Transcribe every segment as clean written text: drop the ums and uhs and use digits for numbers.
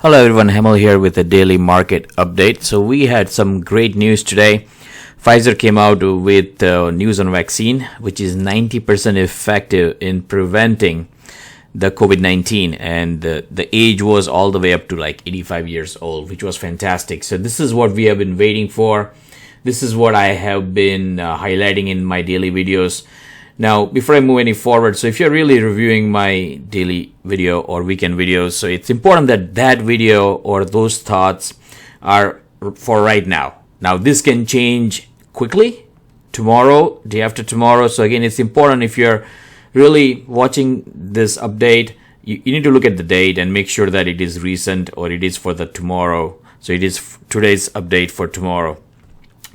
Hello everyone, Hamel here with a daily market update. So we had some great news today. Pfizer came out with news on vaccine, which is 90% effective in preventing the COVID-19, and the age was all the way up to like 85 years old, which was fantastic. So this is what we have been waiting for. This is what I have been highlighting in my daily videos. Now, before I move any forward, so if you're really reviewing my daily video or weekend videos, so it's important that that video or those thoughts are for right now. Now, this can change quickly, tomorrow, day after tomorrow. So again, it's important if you're really watching this update, you need to look at the date and make sure that it is recent or it is for the tomorrow. So it is today's update for tomorrow.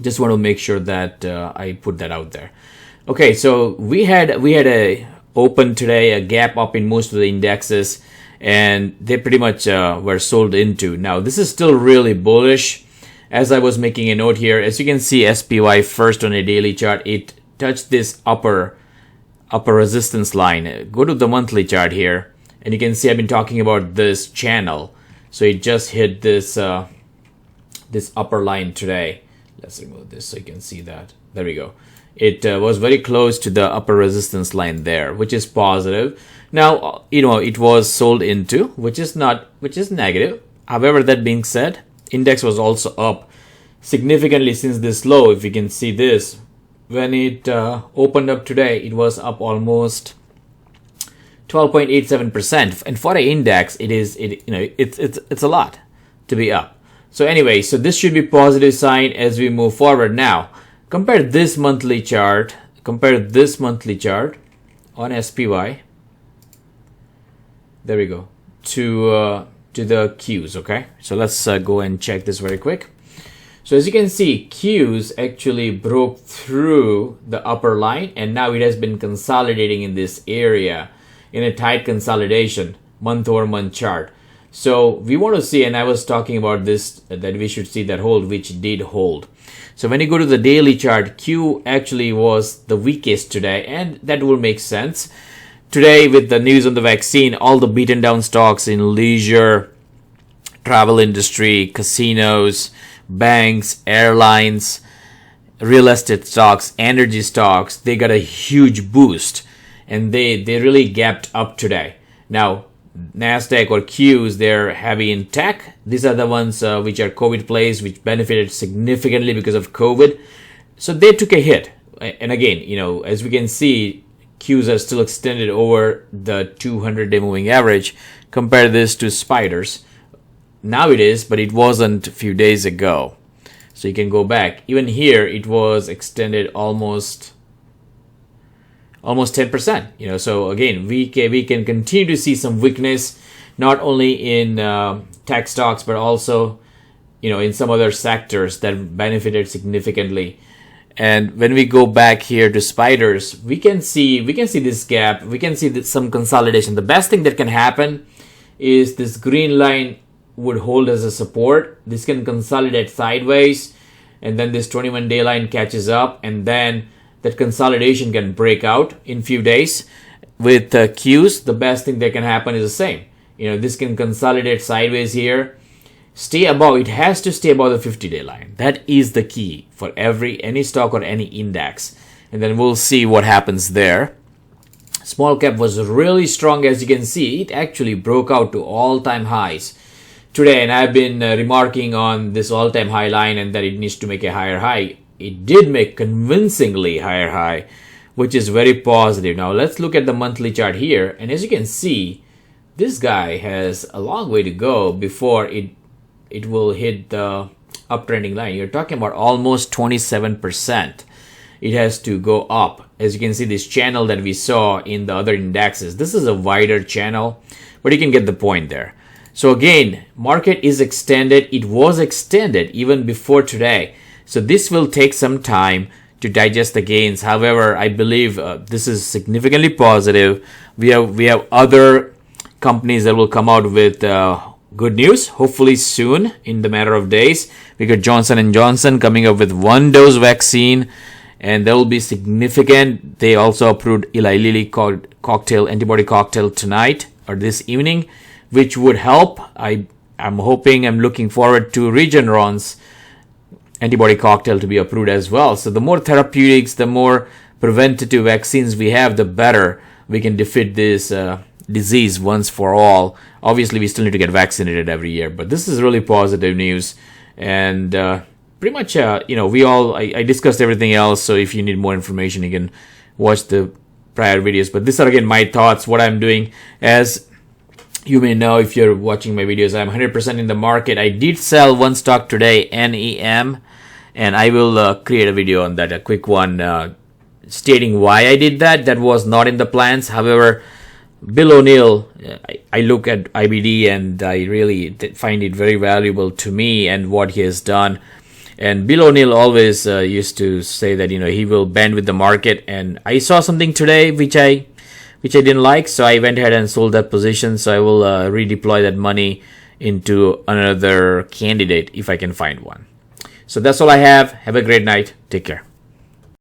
Just want to make sure that I put that out there. Okay, so we had a open today, a gap up in most of the indexes, and they pretty much were sold into. Now this is still really bullish. As I was making a note here, as you can see, SPY first on a daily chart, it touched this upper resistance line. Go to the monthly chart here, and you can see I've been talking about this channel. So it just hit this this upper line today. Let's remove this so you can see that. There we go. It was very close to the upper resistance line there, which is positive. Now, it was sold into, which is negative. However, that being said, index was also up significantly since this low. If you can see this, when it opened up today, it was up almost 12.87%. And for an index, it's a lot to be up. So anyway, so this should be positive sign as we move forward. Now, compare this monthly chart on SPY. There we go, to the Qs. Okay, so let's go and check this very quick. So as you can see, Qs actually broke through the upper line, and now it has been consolidating in this area in a tight consolidation month over month chart. So we want to see, and I was talking about this, that we should see that hold, which did hold. So when you go to the daily chart, Q actually was the weakest today, and that will make sense. Today, with the news on the vaccine, all the beaten down stocks in leisure, travel industry, casinos, banks, airlines, real estate stocks, energy stocks, they got a huge boost, and they really gapped up today. Now, NASDAQ or Qs, they're heavy in tech. These are the ones which are COVID plays, which benefited significantly because of COVID. So they took a hit. And again, as we can see, Qs are still extended over the 200-day moving average. Compare this to spiders. Now it is, but it wasn't a few days ago. So you can go back. Even here, it was extended almost 10%. So again, we can continue to see some weakness, not only in tech stocks, but also in some other sectors that benefited significantly. And when we go back here to spiders, we can see this gap. We can see some consolidation. The best thing that can happen is this green line would hold as a support. This can consolidate sideways, and then this 21-day line catches up, and then that consolidation can break out in few days. With Qs, the best thing that can happen is the same. This can consolidate sideways here. It has to stay above the 50-day line. That is the key for any stock or any index. And then we'll see what happens there. Small cap was really strong, as you can see. It actually broke out to all-time highs today. And I've been remarking on this all-time high line and that it needs to make a higher high. It did make convincingly higher high, which is very positive. Now let's look at the monthly chart here. And as you can see, this guy has a long way to go before it will hit the uptrending line. You're talking about almost 27%. It has to go up. As you can see, this channel that we saw in the other indexes, this is a wider channel, but you can get the point there. So again, market is extended. It was extended even before today. So this will take some time to digest the gains. However, I believe this is significantly positive. We have other companies that will come out with good news, hopefully soon, in the matter of days. We got Johnson & Johnson coming up with 1-dose vaccine, and that will be significant. They also approved Eli Lilly antibody cocktail tonight or this evening, which would help. I'm looking forward to Regeneron's antibody cocktail to be approved as well. So the more therapeutics, the more preventative vaccines we have, the better we can defeat this disease once for all. Obviously, we still need to get vaccinated every year, but this is really positive news. And pretty much, I discussed everything else. So if you need more information, you can watch the prior videos. But these are again my thoughts, what I'm doing. As you may know, if you're watching my videos, I'm 100% in the market. I did sell one stock today, NEM, and I will create a video on that, a quick one, stating why I did that. That was not in the plans. However, Bill O'Neill, I look at IBD and I really find it very valuable to me and what he has done. And Bill O'Neill always used to say that, he will bend with the market. And I saw something today which I didn't like, so I went ahead and sold that position. So I will redeploy that money into another candidate if I can find one. So that's all I have. Have a great night. Take care.